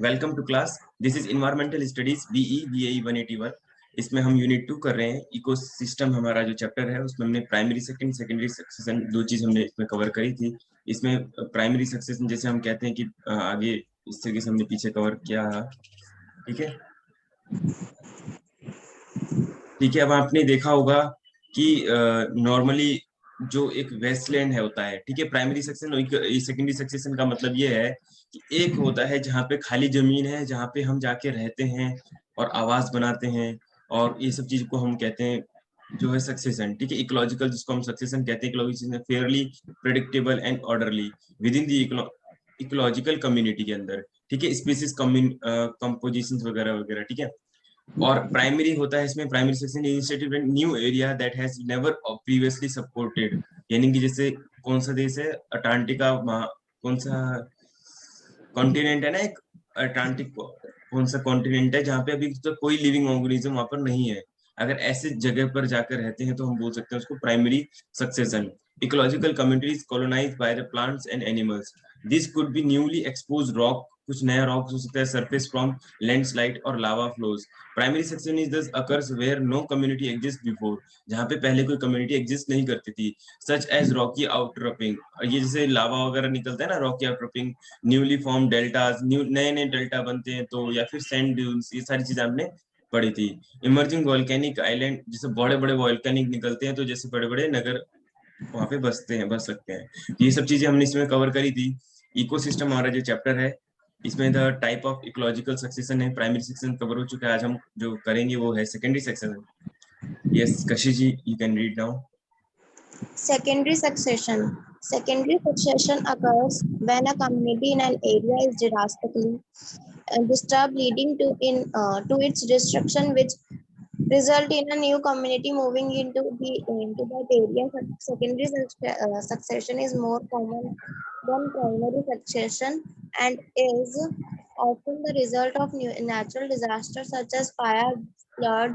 Welcome to class. This is environmental studies BE BA 181। इसमें हम unit 2 कर रहे हैं। इकोसिस्टम हमारा जो चैप्टर है उसमें हमने प्राइमरी सेकेंडरी सक्सेशन दो चीज हमने इसमें कवर करी थी। इसमें प्राइमरी सक्सेशन जैसे हम कहते हैं कि आगे इस तरीके से हमने पीछे कवर किया। ठीक है, ठीक है। अब आपने देखा होगा कि नॉर्मली जो एक वेस्टलैंड है होता है, ठीक है। प्राइमरी सेक्शन और सेकेंडरी सेक्शन का मतलब ये है कि एक होता है जहाँ पे खाली जमीन है, जहाँ पे हम जाके रहते हैं और आवास बनाते हैं, और ये सब चीज को हम कहते हैं जो है सक्सेशन। ठीक है, इकोलॉजिकल जिसको हम सक्सेशन कहते हैं, ecological Fairlie predictable and orderly with in the ecological community के अंदर। ठीक है, स्पीसीज कंपोजिशन वगैरह वगैरह। ठीक है, और प्राइमरी होता है इसमें primary section initiative in new area that has never previously supported. यानी कि जैसे कौन सा देश है, अटलांटिका, कौन सा कॉन्टिनेंट है ना, एक अटलांटिक कौन सा कॉन्टिनेंट है जहाँ पे अभी तो कोई लिविंग ऑर्गेनिज्म वहां पर नहीं है। अगर ऐसे जगह पर जाकर रहते हैं तो हम बोल सकते हैं उसको primary succession. Ecological communities colonised by the plants and animals. This could be newly exposed rock, कुछ नया रॉक हो सकता है, सरफेस फ्रॉम लैंडस्लाइड और lava flows. Primary section is this occurs where no community exist before, जहाँ पे पहले कोई कम्युनिटी एग्जिस्ट नहीं करती थी। सच एज रॉकी आउटक्रॉपिंग, ये जैसे लावा वगैरह निकलता है ना, rocky outcropping, newly form deltas, new नए नए डेल्टा बनते हैं तो, या फिर सैंड ड्यून्स, ये सारी चीजें हमने पढ़ी थी। इमर्जिंग वॉल्केनिक आइलैंड, जैसे बड़े बड़े वॉल्केनिक निकलते हैं तो जैसे बड़े बड़े नगर वहां पे बस सकते हैं। ये सब चीजें हमने इसमें कवर करी थी। इकोसिस्टम हमारा जो चैप्टर है इसमें the type of ecological succession है, प्राइमरी सेक्शन कवर हो चुका है। आज हम जो करेंगे वो है secondary section. Yes Kashish ji, you can read now. Secondary succession. Secondary succession occurs when a community in an area is drastically disturbed, leading to its destruction, which result in a new community moving into that area. Secondary succession is more common than primary succession and is often the result of natural disasters such as fire, flood,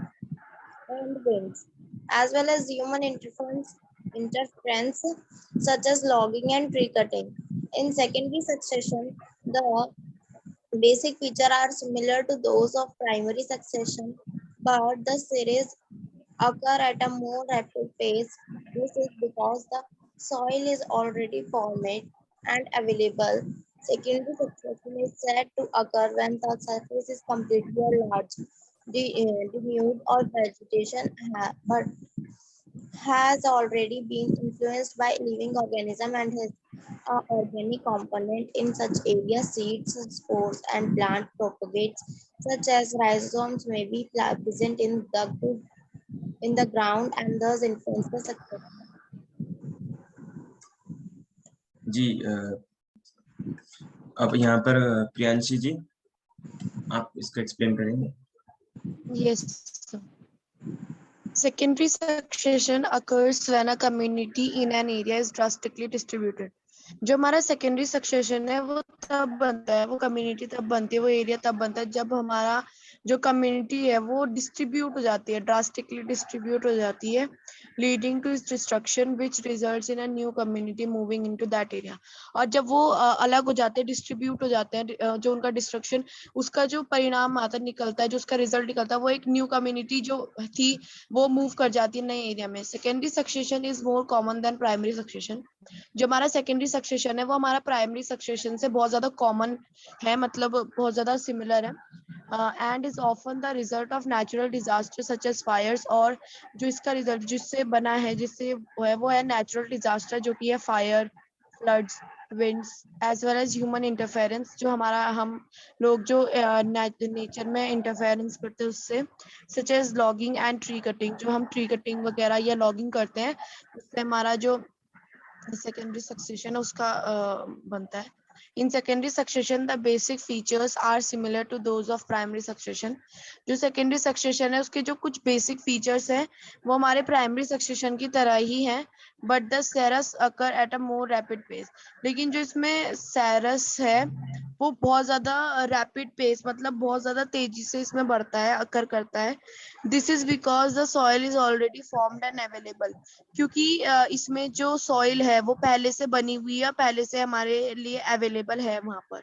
and winds, as well as human interference such as logging and tree cutting. In secondary succession, the basic features are similar to those of primary succession, but the series occur at a more rapid pace. This is because the soil is already formed and available. Secondary succession is said to occur when the surface is completely large, denuded or vegetation, but has already been influenced by living organism and has organic component in such areas. Seeds, spores, and plant propagates such as rhizomes may be present in the ground and thus influence the success. जी अब यहाँ पर प्रियांशी जी आप इसको explain करेंगे। Yes. Secondary succession occurs when a community in an area is drastically distributed. जो हमारा secondary succession है वो तब बनता है, वो कम्युनिटी तब बनती है, वो एरिया तब बनता है जब हमारा जो कम्युनिटी है वो डिस्ट्रीब्यूट हो जाती है, ड्रास्टिकली डिस्ट्रीब्यूट हो जाती है, leading to its destruction which results in a new community moving into that area. और जब वो अलग हो जाते हैं, डिस्ट्रीब्यूट हो जाते हैं, जो उनका डिस्ट्रक्शन, उसका जो परिणाम आता निकलता है, जो उसका रिजल्ट निकलता है, वो एक न्यू कम्युनिटी जो थी वो मूव कर जाती है नए एरिया में। Secondary succession is more common than primary succession. जो हमारा सेकेंडरी सक्सेशन है वो हमारा प्राइमरी सक्सेशन से बहुत ज्यादा कॉमन है, मतलब बहुत ज्यादा सिमिलर है, and is often the result of natural disaster such as fires. और जो इसका रिजल्ट जिससे बना है, जिससे वो है नेचुरल डिजास्टर, जो कि है fire, floods, winds, as well as human interference, जो हमारा हम लोग जो नेचर में इंटरफेरेंस करते हैं उससे, such as logging and tree cutting, जो हम ट्री कटिंग वगैरह या लॉगिंग करते हैं उससे हमारा जो सेकेंडरी सक्सेशन उसका बनता है। In secondary succession, the basic features are similar to those of primary succession. जो secondary succession है उसके जो कुछ basic features हैं वो हमारे primary succession की तरह ही हैं, but the series occur at a more rapid pace. लेकिन जो इसमें series है वो बहुत ज्यादा रैपिड पेस, मतलब बहुत ज्यादा तेजी से इसमें बढ़ता है, अकर करता है। This is because the soil is already formed and available, क्योंकि इसमें जो सॉइल है वो पहले से बनी हुई है, पहले से हमारे लिए अवेलेबल है वहां पर।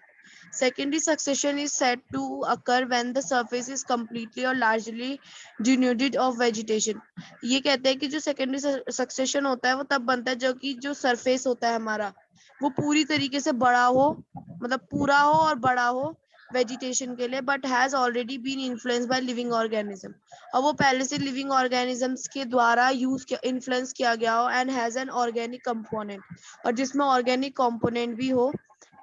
Secondary succession is said to occur when the surface is completely or largely denuded of vegetation. ये कहते हैं कि जो secondary succession होता है वो तब बनता है जब कि जो surface होता है हमारा वो पूरी तरीके से बड़ा हो, मतलब पूरा हो और बड़ा हो वेजिटेशन के लिए, but has already been influence by living organism, और वो पहले से लिविंग ऑर्गेनिजम्स के द्वारा इन्फ्लुएंस किया गया हो, and has an organic component, और जिसमें ऑर्गेनिक कंपोनेंट भी हो.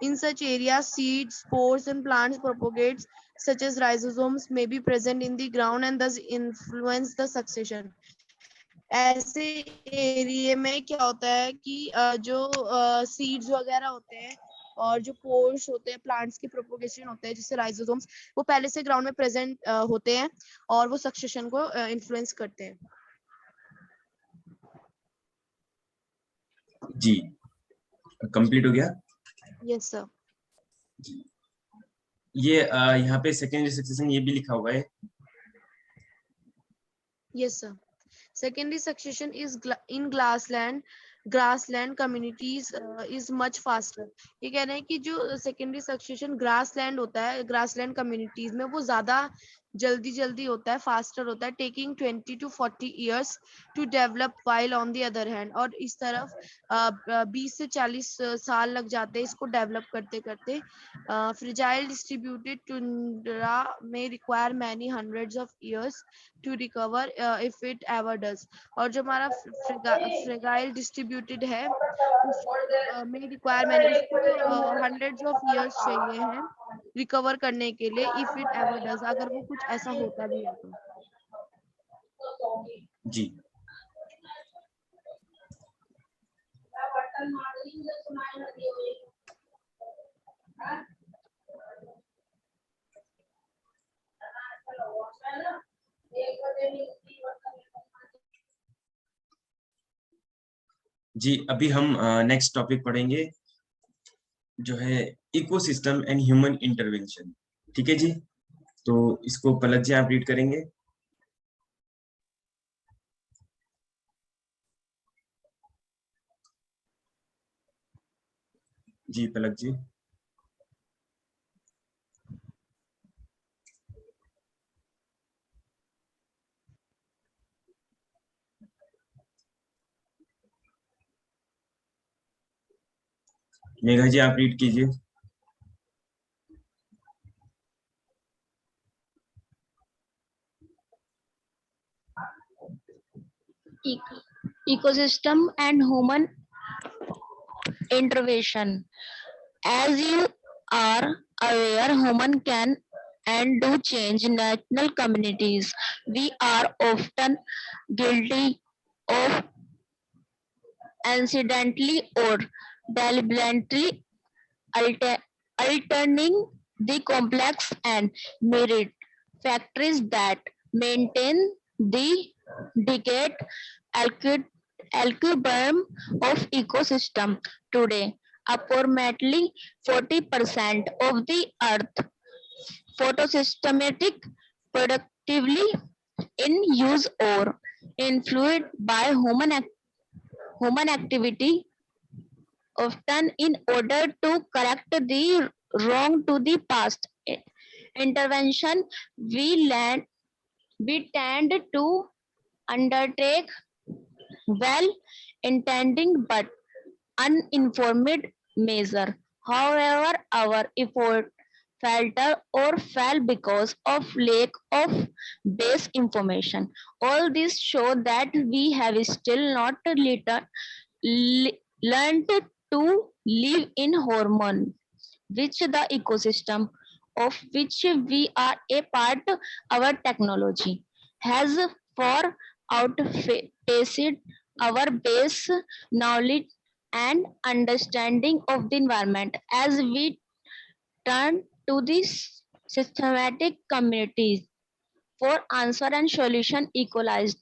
In such areas, seeds, spores, and plants propagates such as rhizomes may be present in the ground and thus influence the succession. ऐसे एरिया में क्या होता है कि जो सीड्स वगैरह होते हैं और जो पोर्स होते हैं, प्लांट्स की प्रोपोगेशन होते हैं जिससे राइजोसोम्स, वो पहले से ग्राउंड में प्रेजेंट होते हैं और वो सक्सेशन को इन्फ्लुएंस करते हैं. जी, कंप्लीट हो गया. Yes sir. ये यहाँ पे सेकेंडरी सक्सेशन ये भी लिखा हुआ है. Yes, sir. Secondary succession is in grassland communities is much faster. ये कह रहे हैं कि जो secondary succession grassland होता है, grassland communities में वो ज्यादा जल्दी होता है, faster होता है, taking 20 to 40 years to develop, while on the other hand, और इस तरफ 20 से 40 साल लग जाते हैं इसको डेवलप करते करते. Fragile distributed tundra may require many hundreds of years to recover if it ever does. और जो हमारा फ्रेगाइल डिस्ट्रीब्यूटेड है में रिक्वायर मैंने उसको हंड्रेड्स ऑफ इयर्स चाहिए हैं रिकवर करने के लिए, इफ इट एवर डज, अगर वो कुछ ऐसा होता भी है तो. जी. जी, अभी हम नेक्स्ट टॉपिक पढ़ेंगे जो है इकोसिस्टम एंड ह्यूमन इंटरवेंशन. ठीक है जी, तो इसको पलक जी आप रीड करेंगे. जी पलक जी. मेघा जी आप रीड कीजिए. Ecosystem and human intervention. As you are aware, human can and do change natural communities. We are often guilty of accidentally or deliberately altering the complex and myriad factors that maintain the decade equilibrium of ecosystem. Today, approximately 40% of the Earth photosystematic productively in use or influenced by human activity, often in order to correct the wrong to the past intervention. We tend to undertake well-intending but uninformed measure. However, our effort falter or fail because of lack of base information. All this show that we have still not learned to live in harmony which the ecosystem of which we are a part. Our technology has far outpaced our base knowledge and understanding of the environment. As we turn to these systematic communities for answer and solution, equalized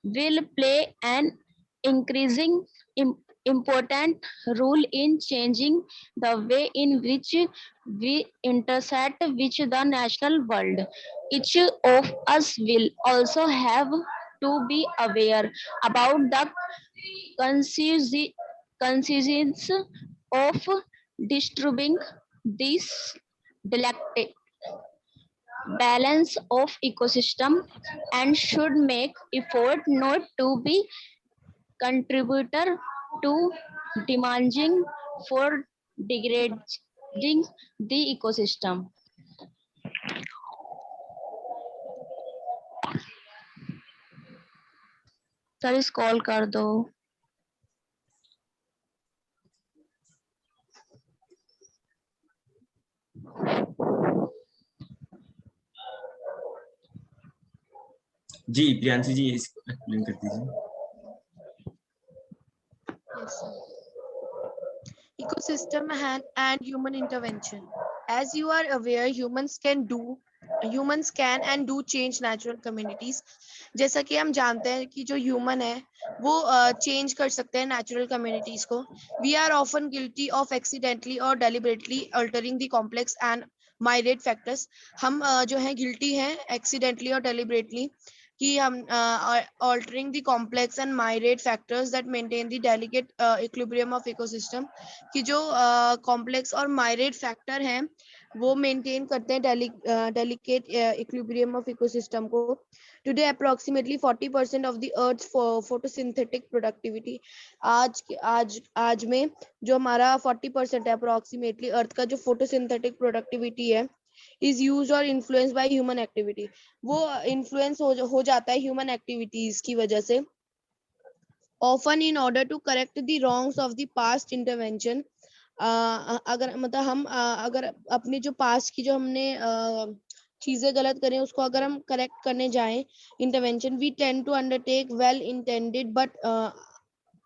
will play an increasing important role in changing the way in which we intersect with the natural world. Each of us will also have to be aware about the consequences of disturbing this delicate balance of ecosystem and should make effort not to be contributor to damaging for degrading the ecosystem. Sir इस call कर दो. जी प्रियांशी जी इसको explain कर दीजिए. Yes, sir. Ecosystem and human intervention. As you are aware, humans can and do change natural communities. जैसा कि हम जानते हैं कि जो ह्यूमन है वो चेंज कर सकते हैं नेचुरल कम्युनिटीज को. We are often guilty of accidentally और deliberately altering the complex and myriad factors. हम जो है गिल्टी हैं एक्सीडेंटली और डेलिबरेटली कि हम altering the complex and myriad factors that maintain the delicate equilibrium of ecosystem. कि जो कॉम्प्लेक्स और माइरेट फैक्टर हैं वो मेंटेन करते हैं डेलिकेट इक्विलिब्रियम ऑफ इकोसिस्टम को. Today approximately 40% of the earth photosynthetic productivity. आज में जो हमारा 40% है अप्रोक्सीमेटली अर्थ का जो फोटोसिंथेटिक प्रोडक्टिविटी है is used or influenced by human activity. वो इन्फ्लुएंस हो जाता है ह्यूमन एक्टिविटीज की वजह से. often in order to correct the wrongs of the past intervention. अगर मतलब हम अगर अपनी जो पास्ट की जो हमने चीजें गलत करें उसको अगर हम करेक्ट करने जाएं intervention, we tend to undertake well intended but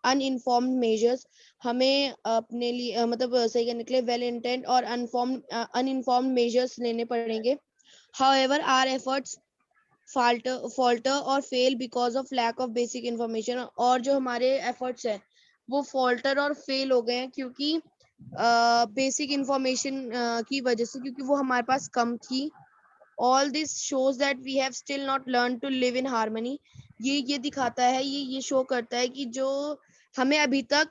uninformed measures. हमें अपने लिए मतलब सही करने के लिए वेल इंटेंड और अनइनफॉर्म्ड मेजर्स लेने पड़ेंगे. however our efforts falter or fail because of lack of basic information. और जो हमारे efforts है वो falter और fail हो गए हैं क्योंकि बेसिक इंफॉर्मेशन की वजह से, क्योंकि वो हमारे पास कम थी. all this shows that we have still not learned to live in harmony. ये दिखाता है, ये शो करता है कि जो हमें अभी तक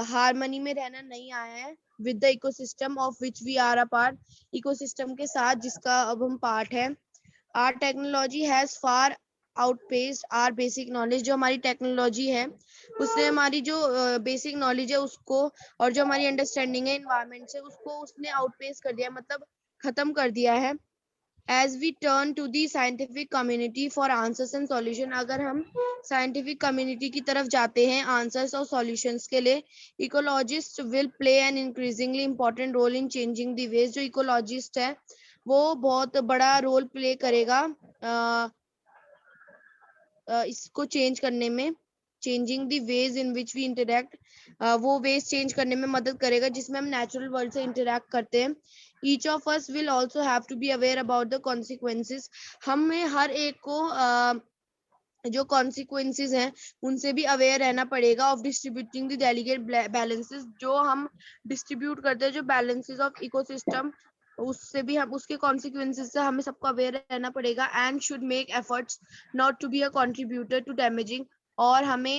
हारमनी में रहना नहीं आया है with the ecosystem of which we are a part. Ecosystem के साथ जिसका अब हम पार्ट है. our technology has far outpaced our basic knowledge. जो हमारी टेक्नोलॉजी है उसने हमारी जो बेसिक नॉलेज है उसको और जो हमारी अंडरस्टैंडिंग है एनवायरनमेंट से उसको उसने आउटपेस कर दिया, मतलब खत्म कर दिया है. as we turn to the scientific community for answers and solution. अगर हम scientific community की तरफ जाते हैं answers और solutions के लिए, ecologists will play an increasingly important role in changing the ways. जो ecologist है वो बहुत बड़ा रोल प्ले करेगा इसको चेंज करने में. Changing the ways in which we interact, वो वेज चेंज करने में मदद करेगा जिसमें हम नेचुरल वर्ल्ड से इंटरेक्ट करते हैं. Each of us will also have to be aware about the consequences. हमें हर एक को जो कॉन्सिक्वेंसेस हैं उनसे भी अवेयर रहना पड़ेगा. Of distributing the delegate balances. जो हम डिस्ट्रीब्यूट करते हैं जो बैलेंसेस ऑफ इकोसिस्टम, उससे भी हम उसके कॉन्सिक्वेंसेस से हमें सबको अवेयर रहना पड़ेगा. And should make efforts not to be a contributor to damaging. और हमें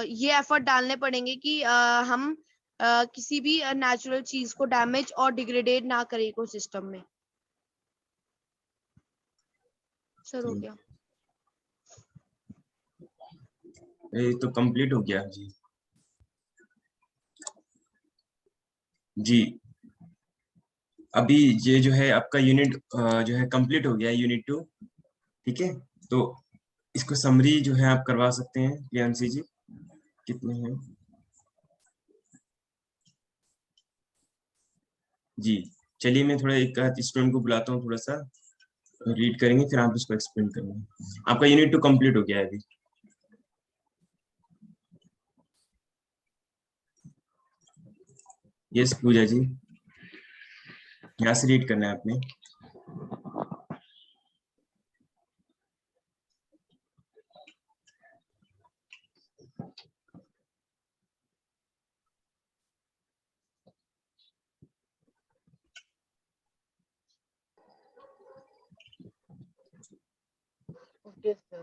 ये एफर्ट डालने पड़ेंगे कि हम किसी भी नेचुरल चीज को डैमेज और डिग्रेडेट ना करें इकोसिस्टम में. सर हो गया. ये तो कंप्लीट हो गया जी. जी अभी ये जो है आपका यूनिट जो है कंप्लीट हो गया, यूनिट 2. ठीक है, तो इसको समरी जो है आप करवा सकते हैं प्रियांशी जी. कितने हैं जी? चलिए मैं थोड़ा एक स्टूडेंट को बुलाता हूँ, थोड़ा सा रीड करेंगे फिर आप उसको एक्सप्लेन करेंगे. आपका यूनिट 2 कंप्लीट हो गया है अभी. यस पूजा जी, यहाँ से रीड करना है आपने. Okay, sir.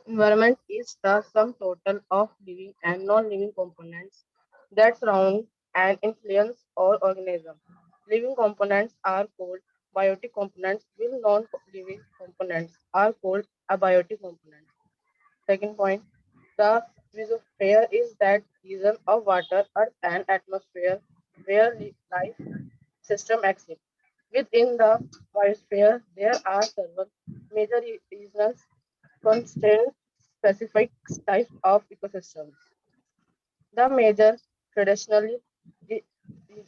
Environment is the sum total of living and non-living components that surround and influence all organisms. Living components are called biotic components, while non-living components are called abiotic components. Second point, the mesosphere is that region of water, earth, and atmosphere where life system exists. Within the biosphere, there are several major regions constrain specific types of ecosystems. The major traditionally re- re-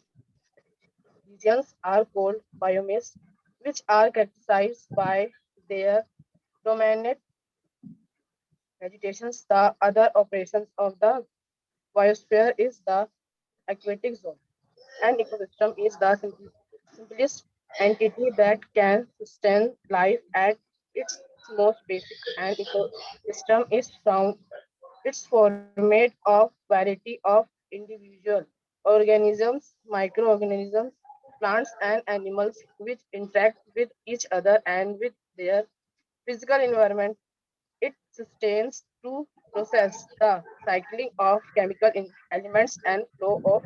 regions are called biomes, which are characterized by their dominant vegetations. The other operations of the biosphere is the aquatic zone. An ecosystem is the simplest entity that can sustain life at its most basic. An ecosystem is found. It's formed of variety of individual organisms, microorganisms, plants and animals which interact with each other and with their physical environment. It sustains through process the cycling of chemical elements and flow of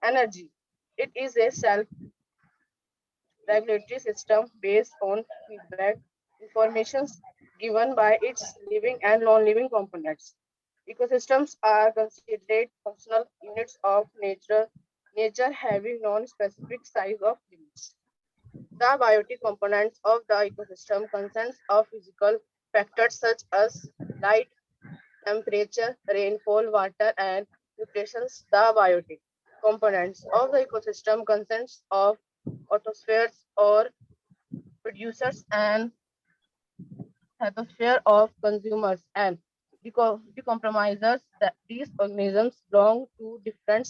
energy. It is a self-regulatory system based on feedback informations given by its living and non-living components. Ecosystems are considered functional units of nature having non-specific size of limits. The biotic components of the ecosystem consist of physical factors such as light, temperature, rainfall, water, and nutrients. The biotic components of the ecosystem consist of autospheres or producers and stratosphere of consumers and decompromisers. That these organisms belong to different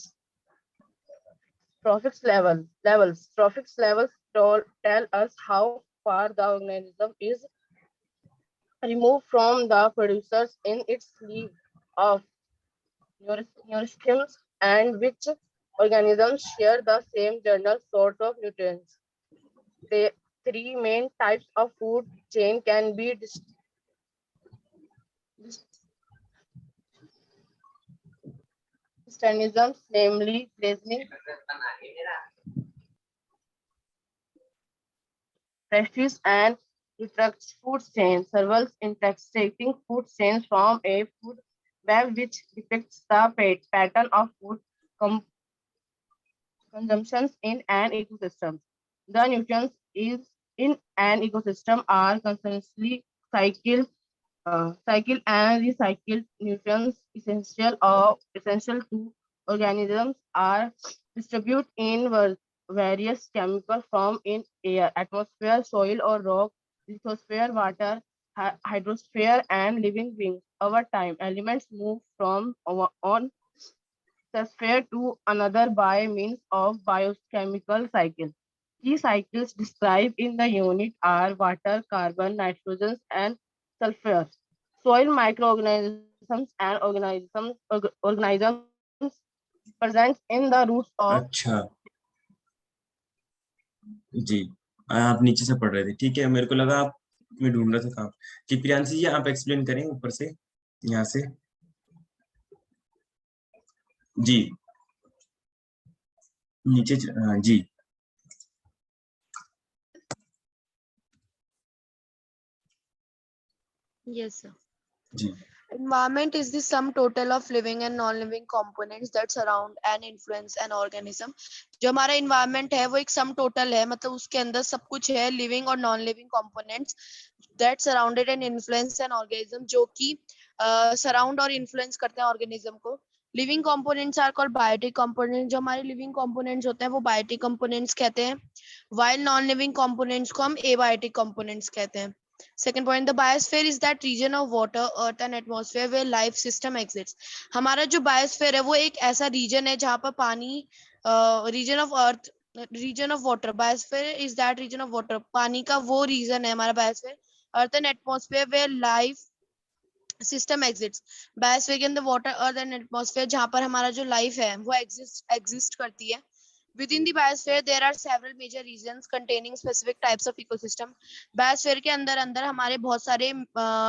levels. Trophic levels tell us how far the organism is removed from the producers in its sleeve of nourishment and which organisms share the same general source of nutrients. The three main types of food chain can be distinguished, namely grazing, refuse, and nutritious food chains. Several intersecting food chains from a food web which depicts the pattern of food consumptions in an ecosystem. The nutrients is in an ecosystem are constantly cycled and recycled. Nutrients essential to organisms are distributed in various chemical form in air, atmosphere, soil or rock, lithosphere, water, hydrosphere, and living beings. Over time, elements move from one sphere to another by means of biochemical cycle. Key cycles described in the unit are water, carbon, nitrogen, and sulfur. Soil microorganisms and organisms present in the roots of अच्छा जी, आप नीचे से पढ़ रहे थे, ठीक है। मेरे को लगा आप मैं ढूंढ रहा था कहाँ कि प्रियांशी जी आप एक्सप्लेन करें ऊपर से यहाँ से। जी नीचे हाँ, जी Yes, sir. Ji Environment is the sum total of living and non-living components that surround and influence an organism. जो हमारा environment है वो एक sum total है, मतलब उसके अंदर सब कुछ है, living और non-living components that surrounded and influence an organism, जो कि surround और influence करते हैं organism को. Living components are called biotic components. जो हमारे living components होते हैं वो biotic components कहते हैं, while non-living components को हम abiotic components कहते हैं. Second point, the biosphere is that region of water, earth and atmosphere where life system exists. हमारा जो biosphere है वो एक ऐसा region है जहाँ पर पानी, region of earth, region of water. Biosphere is that region of water. पानी का वो region है हमारा biosphere. Earth and atmosphere where life system exists. Biosphere के अंदर water, earth and atmosphere जहाँ पर हमारा जो life है वो exist करती है. Within the biosphere, there are several major regions containing specific types of ecosystem. Biosphere के अंदर हमारे बहुत सारे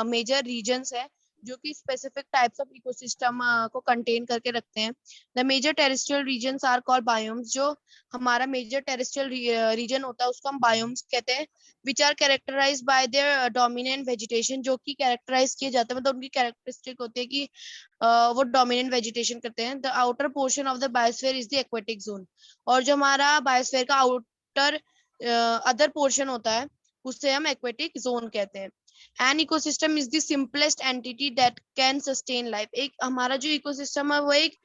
major regions है जो कि स्पेसिफिक टाइप्स ऑफ इकोसिस्टम को कंटेन करके रखते हैं। The major terrestrial regions are called biomes, जो हमारा मेजर टेरेस्ट्रियल रीजन होता है उसको हम बायोम्स कहते हैं, which are characterized by their dominant vegetation, जो कि कैरेक्टराइज किए जाते हैं, मतलब उनकी कैरेक्टरिस्टिक होती है कि वो डोमिनेंट वेजिटेशन करते हैं। The outer portion of the biosphere is the aquatic zone, और जो हमारा बायोस्फीयर का आउटर अदर पोर्शन होता है उसे हम एक्वेटिक जोन कहते हैं। An ecosystem is the simplest entity that can sustain life, एक हमारा जो इकोसिस्टम है वो एक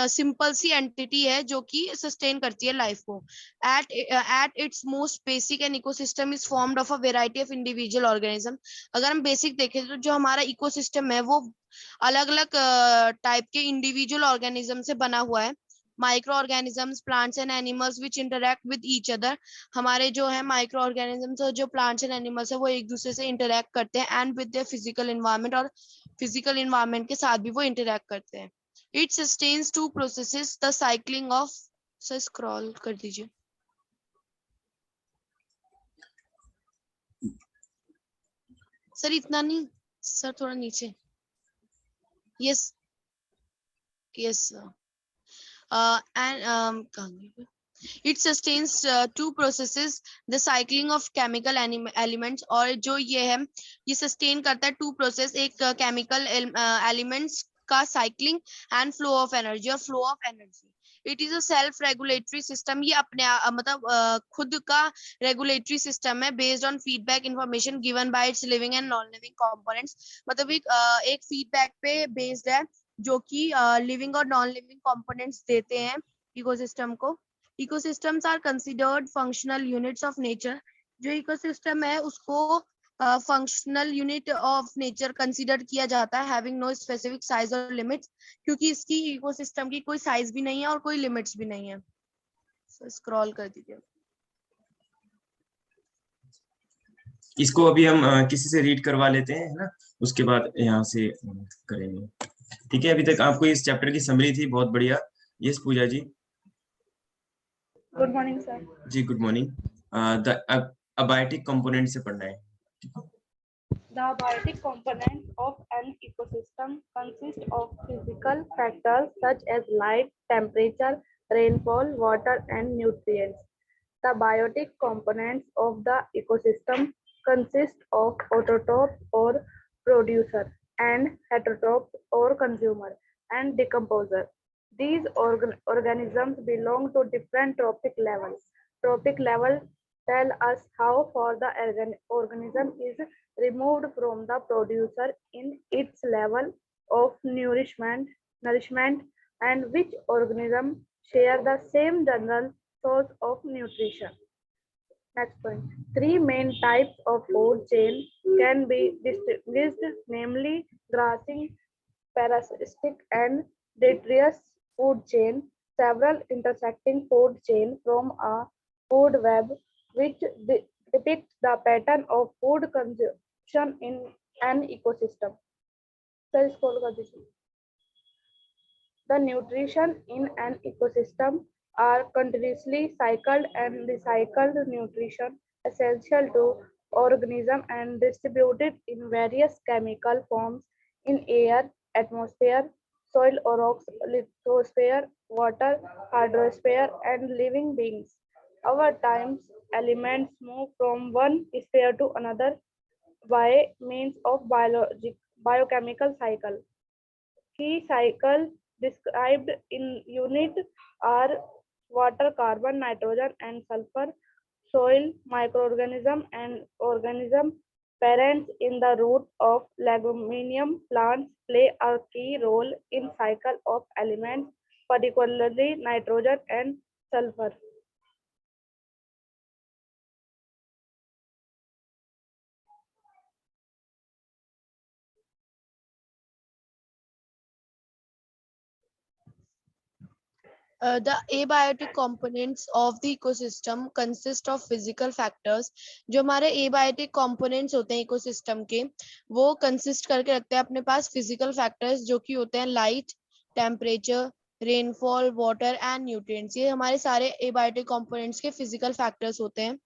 सिंपल सी एंटिटी है जो कि सस्टेन करती है लाइफ को। At its most basic an ecosystem is formed of a variety of individual organism. अगर हम बेसिक देखें तो जो हमारा इकोसिस्टम है वो अलग अलग टाइप के इंडिविजुअल ऑर्गेनिज्म से बना हुआ है। Micro organisms, plants and animals which interact with each other, हमारे जो है माइक्रो ऑर्गेनिजम्स और जो प्लांट्स एंड एनिमल्स है वो एक दूसरे से इंटरेक्ट करते हैं, and with their physical environment, और फिजिकल इन्वायरमेंट के साथ भी वो इंटरेक्ट करते हैं। It sustains two processes, the cycling of, sir scroll कर दीजिए सर, इतना नहीं सर, थोड़ा नीचे, yes yes and it sustains two processes, the cycling of chemical elements, और जो ये है ये sustain करता है two process, एक chemical elements का cycling and flow of energy और flow of energy. It is a self regulatory system, ये अपने मतलब खुद का regulatory system है based on feedback information given by its living and non living components, मतलब एक feedback पे based है जो कि लिविंग और नॉन लिविंग कंपोनेंट्स देते हैं इकोसिस्टम को। Ecosystems are considered functional units of nature, जो इकोसिस्टम है उसको functional unit of nature consider किया जाता है, हैविंग नो स्पेसिफिक साइज और लिमिट्स, क्योंकि इसकी इकोसिस्टम की कोई साइज भी नहीं है और कोई लिमिट्स भी नहीं है। स्क्रॉल कर दीजिए। इसको अभी हम किसी से रीड करवा लेते हैं, है ना, उसके बाद यहाँ से करेंगे। ठीक है, अभी तक आपको इस चैप्टर की समरी थी, बहुत बढ़िया। Yes Pooja ji. Good morning sir. जी good morning. The abiotic component से पढ़ना है। The abiotic components of an ecosystem consist of physical factors such as light, temperature, rainfall, water, and nutrients. The biotic components of the ecosystem consist of autotrophs or producer and heterotrophs or consumer and decomposer. These organisms belong to different trophic levels. Trophic levels tell us how far the organism is removed from the producer in its level of nourishment, and which organism share the same general source of nutrition. Next point. Three main types of food chain can be distinguished, namely grassing, parasitic, and detritus food chain. Several intersecting food chain form a food web which depicts the pattern of food consumption in an ecosystem. Sir, scroll कर दीजिए. The nutrition in an ecosystem are continuously cycled and recycled nutrition essential to organism and distributed in various chemical forms in air, atmosphere, soil or rocks, lithosphere, water, hydrosphere, and living beings. Over time, elements move from one sphere to another by means of biochemical cycle. Key cycles described in unit are water, carbon, nitrogen, and sulfur, soil, microorganism, and organism. Parents in the root of leguminium plants play a key role in cycle of elements, particularly nitrogen and sulfur. The abiotic components of the ecosystem consist of physical factors. जो हमारे abiotic components होते हैं ecosystem के, वो consist करके रखते हैं अपने पास physical factors, जो कि होते हैं light, temperature, rainfall, water and nutrients, ये हमारे सारे एबायोटिक कंपोनेंट्स के फिजिकल फैक्टर्स होते हैं।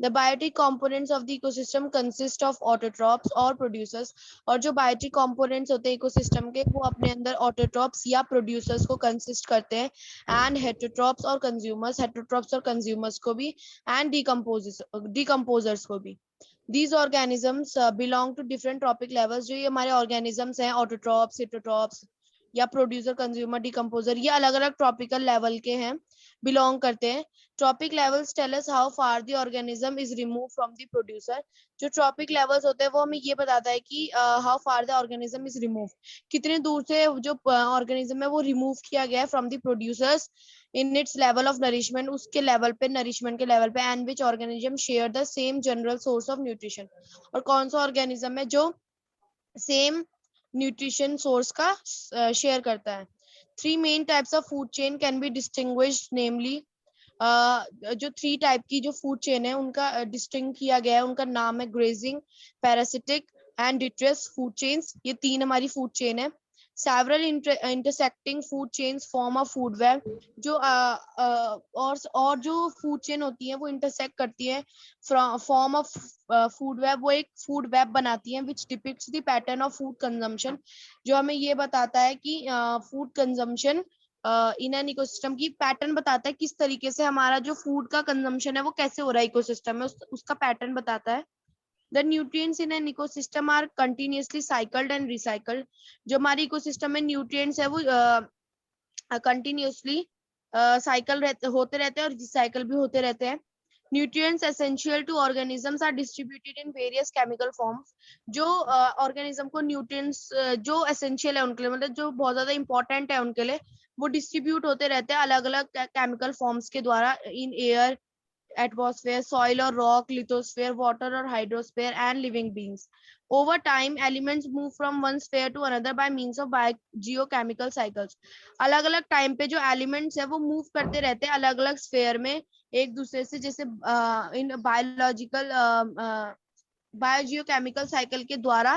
The biotic components of the ecosystem consist of autotrophs और प्रोड्यूसर्स, और जो बायोटिक कंपोनेंट्स होते हैं इकोसिस्टम के वो अपने अंदर ऑटोट्रॉप्स या प्रोड्यूसर्स को कंसिस्ट करते हैं, एंड हेटेरोट्रॉप्स और कंज्यूमर्स, हेटेरोट्रॉप्स और कंज्यूमर्स को भी, एंड डिकम्पोजर्स को भी। These organisms belong to different trophic levels। जो ये हमारे organisms हैं, ऑटोट्रॉप्स, हेटेरोट्रॉप्स या प्रोड्यूसर, कंज्यूमर, डिकम्पोजर, ये अलग अलग ट्रॉपिकल लेवल के हैं, बिलोंग करते हैं। Trophic levels tell us how far the organism is remove from the producer. जो ट्रॉपिक लेवल्स होते हैं वो हमें ये बताता है कि how far the organism is remove, कितने दूर से जो ऑर्गेनिज्म है वो रिमूव किया गया है from the producers in its level of nourishment, उसके लेवल पे, नरिशमेंट के लेवल पे, and which organism share the same general source of nutrition, और कौन सा ऑर्गेनिज्म है जो सेम न्यूट्रिशन सोर्स का शेयर करता है। 3 main types of food chain can be distinguished, namely जो 3 टाइप की जो फूड चेन है उनका डिस्टिंग किया गया है, उनका नाम है grazing, parasitic and detritus food chains. ये 3 हमारी फूड चेन है। Several intersecting food chains form a food web। जो और जो फूड चेन होती है वो इंटरसेक्ट करती है, फॉर्म ऑफ फूड वेब, वो एक फूड वेब बनाती है, which depicts the pattern of food consumption, जो हमें ये बताता है कि food consumption in an ecosystem की पैटर्न बताता है, किस तरीके से हमारा जो फूड का कंजम्पशन है वो कैसे हो रहा है इकोसिस्टम में, उसका पैटर्न बताता है। The nutrients in an ecosystem are continuously cycled and recycled। जो हमारे इकोसिस्टम में न्यूट्रिएंट्स है वो कंटिन्यूसली साइकिल होते रहते हैं और रिसाइकल भी होते रहते हैं। Nutrients essential to organisms are distributed in various chemical forms। जो ऑर्गेनिज्म को न्यूट्रिएंट्स जो एसेंशियल है उनके लिए, मतलब जो बहुत ज्यादा इंपॉर्टेंट है उनके लिए, वो डिस्ट्रीब्यूट होते रहते हैं अलग अलग केमिकल फॉर्म्स के द्वारा, in air, atmosphere, soil or rock, lithosphere, water or hydrosphere, and living beings। Over time, elements move from one sphere to another by means of geochemical cycles। अलग अलग टाइम पे जो एलिमेंट्स है वो move करते रहते हैं अलग अलग स्फेयर में एक दूसरे से, जैसे इन बायोजियोकेमिकल साइकिल के द्वारा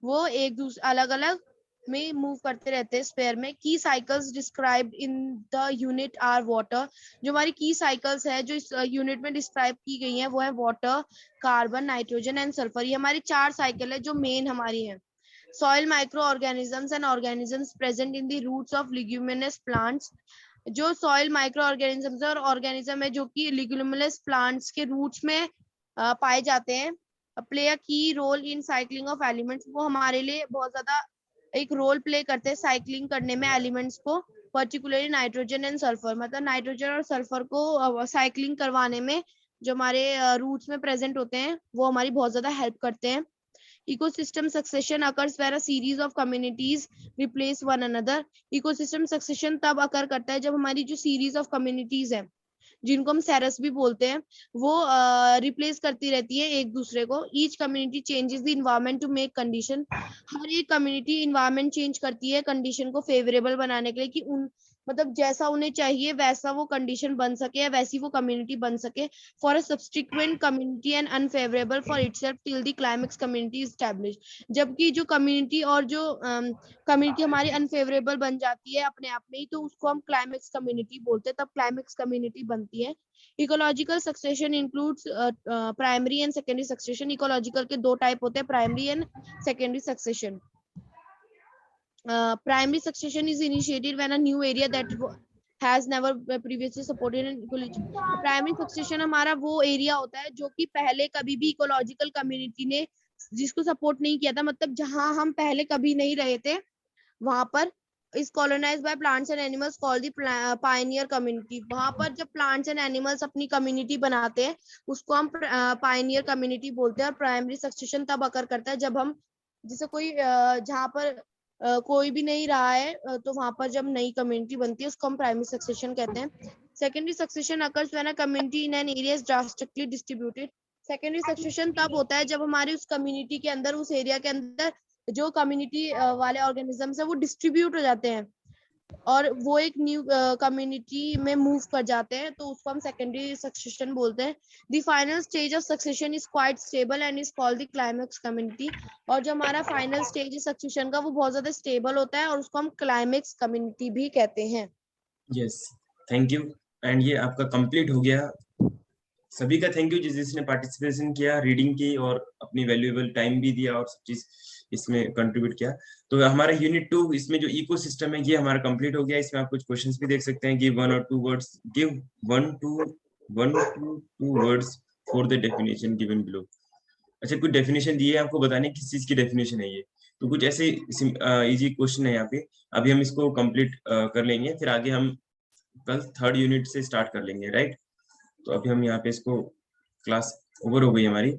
वो एक दूसरे अलग अलग में मूव करते रहते हैं स्फेयर में। Key cycles described in the unit are water. जो हमारी की साइकिल्स है जो इस यूनिट में डिस्क्राइब की गई है वो है water, carbon, nitrogen and sulphur. ये हमारी 4 साइकिल है जो मेन हमारी है। Soil microorganisms and organisms present in the roots of leguminous plants. जो सॉइल माइक्रो ऑर्गेनिजम्स और ऑर्गेनिज्म है जो कि लिग्यूमिनस प्लांट्स के रूट्स में पाए जाते हैं, play a key role in cycling of elements. वो हमारे लिए बहुत ज्यादा एक रोल प्ले करते हैं साइक्लिंग करने में एलिमेंट्स को, पर्टिकुलरली नाइट्रोजन एंड सल्फर, मतलब नाइट्रोजन और सल्फर को साइक्लिंग करवाने में जो हमारे रूट्स में प्रेजेंट होते हैं वो हमारी बहुत ज्यादा हेल्प करते हैं। Ecosystem succession occurs where a series of communities replace one another. Ecosystem succession तब अकर करता है जब हमारी जो सीरीज ऑफ कम्युनिटीज है जिनको हम सेरस भी बोलते हैं वो रिप्लेस करती रहती है एक दूसरे को। Each community changes the environment to make condition. हर एक कम्युनिटी इन्वायरमेंट चेंज करती है कंडीशन को फेवरेबल बनाने के लिए, कि उन मतलब जैसा उन्हें चाहिए वैसा वो कंडीशन बन सके या वैसी वो कम्युनिटी बन सके, for a subsequent community and unfavourable for itself till the climax community establish. जबकि जो कम्युनिटी और जो कम्युनिटी हमारी अनफेवरेबल बन जाती है अपने आप में ही, तो उसको हम क्लाइमेक्स कम्युनिटी बोलते हैं, तब क्लाइमेक्स कम्युनिटी बनती है। Ecological succession includes primary and secondary succession. Ecological के 2 टाइप होते हैं, primary and secondary succession. Primary succession is initiated when a new area that has never previously supported an ecology। Primary succession हमारा वो area होता है जो कि पहले कभी भी इकोलॉजिकल कम्युनिटी ने जिसको सपोर्ट नहीं किया था, मतलब जहां हम पहले कभी नहीं रहे थे वहां पर is colonized by plants and animals called the pioneer community। वहां पर जब plants and animals अपनी community बनाते हैं उसको हम pioneer community बोलते हैं। और प्राइमरी सक्सेशन तब अकर करता है जब हम जैसे कोई जहाँ पर कोई भी नहीं रहा है तो वहां पर जब नई कम्युनिटी बनती है उसको हम प्राइमरी सक्सेशन कहते हैं। Secondary succession occurs when a community in an area is drastically distributed. Secondary succession तब होता है जब हमारी उस कम्युनिटी के अंदर, उस एरिया के अंदर जो कम्युनिटी वाले ऑर्गेनिजम्स है वो डिस्ट्रीब्यूट हो जाते हैं और वो एक न्यू कम्युनिटी में मूव कर जाते हैं, तो उसको हम सेकेंडरी सक्सेशन बोलते हैं। The final stage of succession is quite stable and is called the climax community. और जो हमारा फाइनल स्टेज है सक्सेशन का वो बहुत ज्यादा स्टेबल होता है और उसको हम क्लाइमेक्स कम्युनिटी भी कहते हैं। Yes, thank you. एंड ये आपका कंप्लीट हो गया। सभी का थैंक यू जिसने पार्टिसिपेशन किया, रीडिंग की और अपनी वैल्यूएबल टाइम भी दिया और सब चीज इसमें कंट्रीब्यूट किया। तो हमारा यूनिट 2 इसमें जो इकोसिस्टम है ये हमारा कंप्लीट हो गया। इसमें आप कुछ क्वेश्चंस भी देख सकते हैं। गिव वन और two words, give one to two words for the definition given below. अच्छा, कुछ डेफिनेशन दिए आपको बताने किस चीज की डेफिनेशन है ये, तो कुछ ऐसे इजी क्वेश्चन है यहाँ पे। अभी हम इसको कंप्लीट कर लेंगे, फिर आगे हम कल थर्ड यूनिट से स्टार्ट कर लेंगे, राइट। तो अभी हम यहाँ पे इसको, क्लास ओवर हो गई हमारी,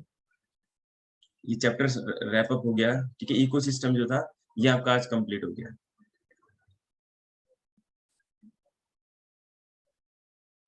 ये चैप्टर रैप अप हो गया, ठीक है। इकोसिस्टम जो था ये आपका आज कंप्लीट हो गया।